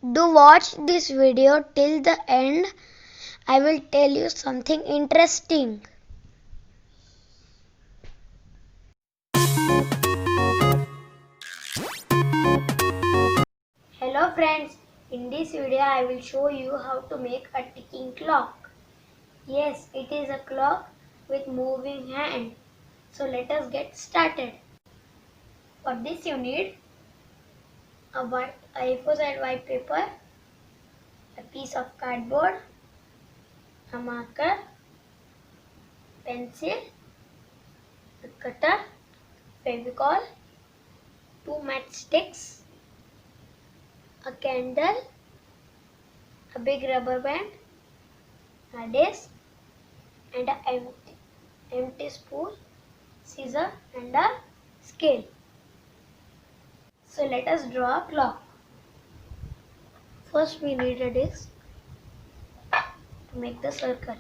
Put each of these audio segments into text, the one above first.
Do watch this video till the end. I will tell you something interesting. Hello friends, in this video I will show you how to make a ticking clock. Yes, it is a clock with moving hand. So let us get started. For this you need a A4 size white paper, a piece of cardboard, a marker, pencil, a cutter, Fevicol, 2 matchsticks, a candle, a big rubber band, a disc, and an empty spool, scissor, and a scale. So let us draw a clock. First we need a disc to make the circle.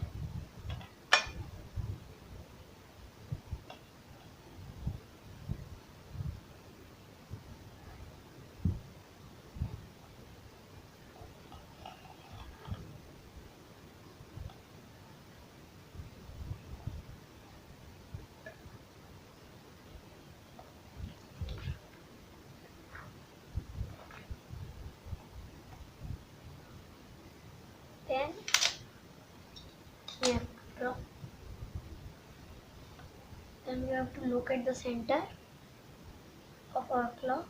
Then we have to draw. Then we have to locate the center of our clock.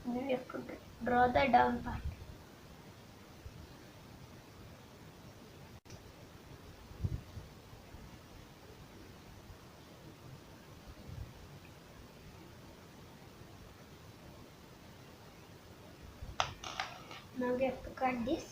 Then we have to draw the down part. Now we have to cut this.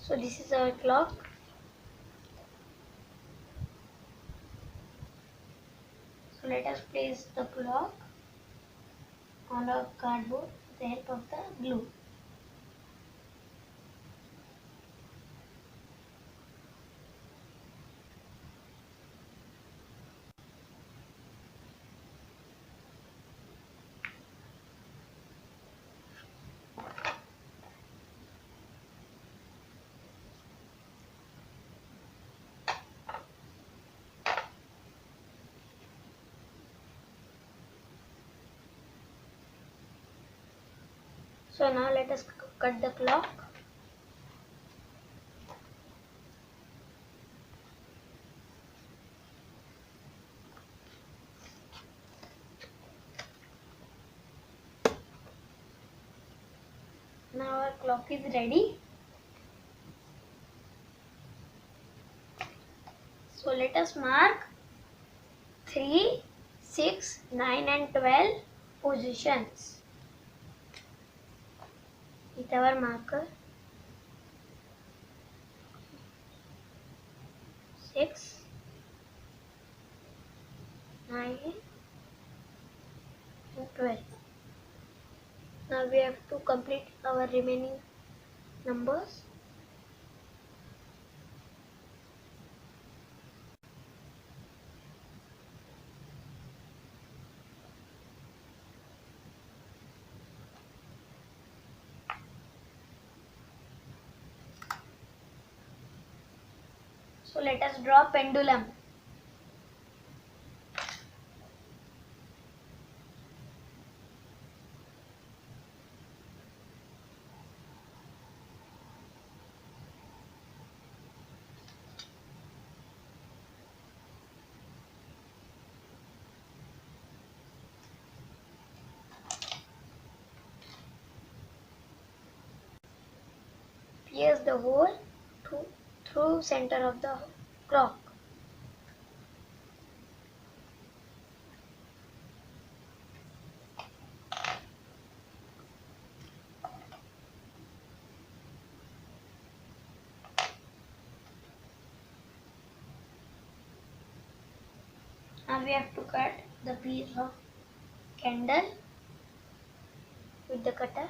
So this is our clock. So let us place the clock on a cardboard with the help of the glue. So now let us cut the clock. Now our clock is ready. So let us mark 3, 6, 9 and 12 positions with our marker. 6, 9 and 12. Now we have to complete our remaining numbers. So let us draw pendulum. Pierce the hole through center of the clock. Now we have to cut the piece of candle with the cutter.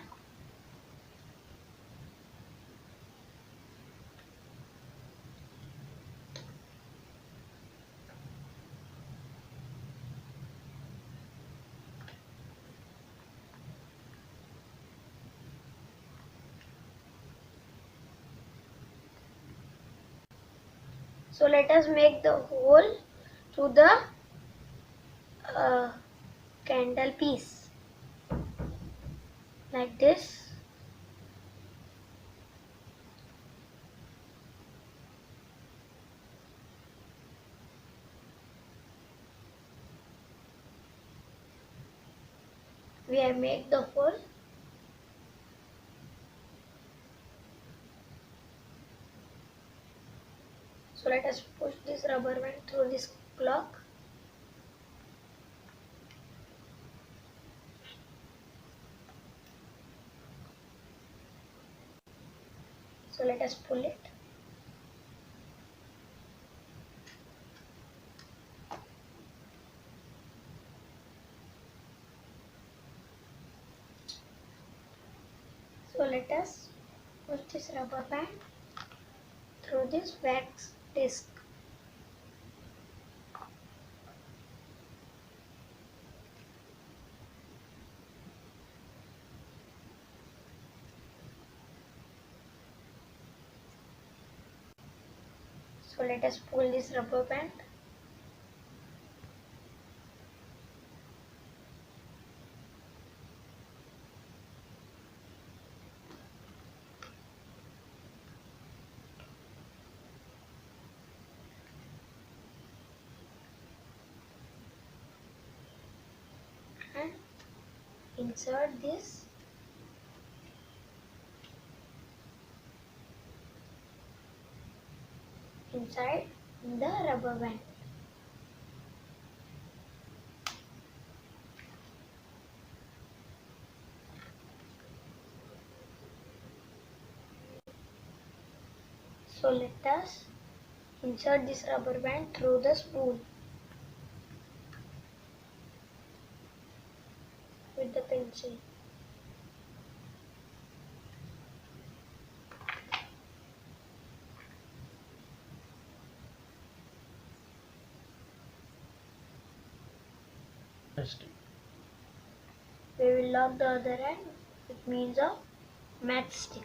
So let us make the hole to the uh, candle piece like this. We have made the hole. So let us push this rubber band through this clock. So let us pull it. So let us push this rubber band through this wax disc. So let us pull this rubber band. And insert this inside the rubber band. So let us insert this rubber band through the spool with the pencil. We will lock the other end with means of matchstick.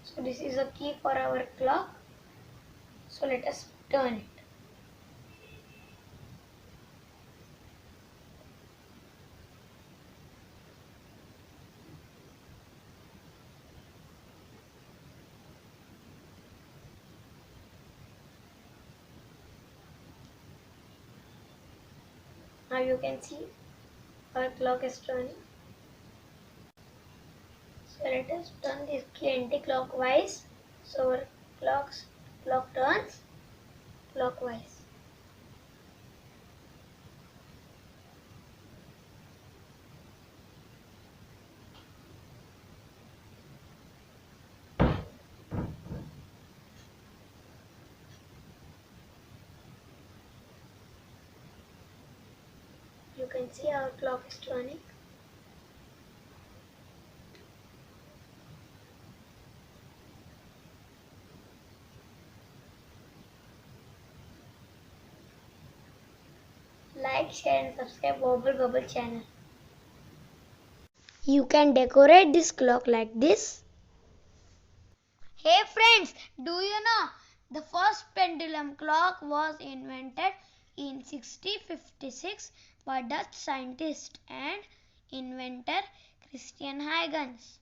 So this is a key for our clock. So let us turn it. Now you can see our clock is turning. So let us turn this key anti-clockwise. So our clock turns clockwise. You can see our clock is turning. Like, share and subscribe Wobble Bubble channel. You can decorate this clock like this. Hey friends, do you know the first pendulum clock was invented in 1656 by Dutch scientist and inventor Christian Huygens.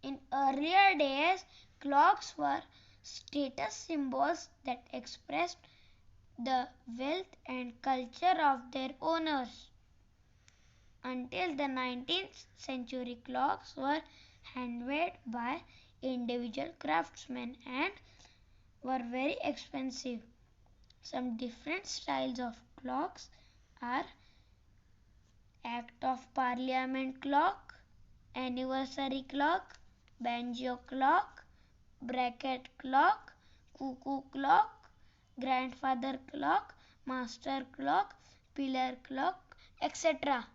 In earlier days, clocks were status symbols that expressed the wealth and culture of their owners. Until the 19th century, clocks were handmade by individual craftsmen and were very expensive. Some different styles of clocks are Act of Parliament clock, anniversary clock, banjo clock, bracket clock, cuckoo clock, grandfather clock, master clock, pillar clock, etc.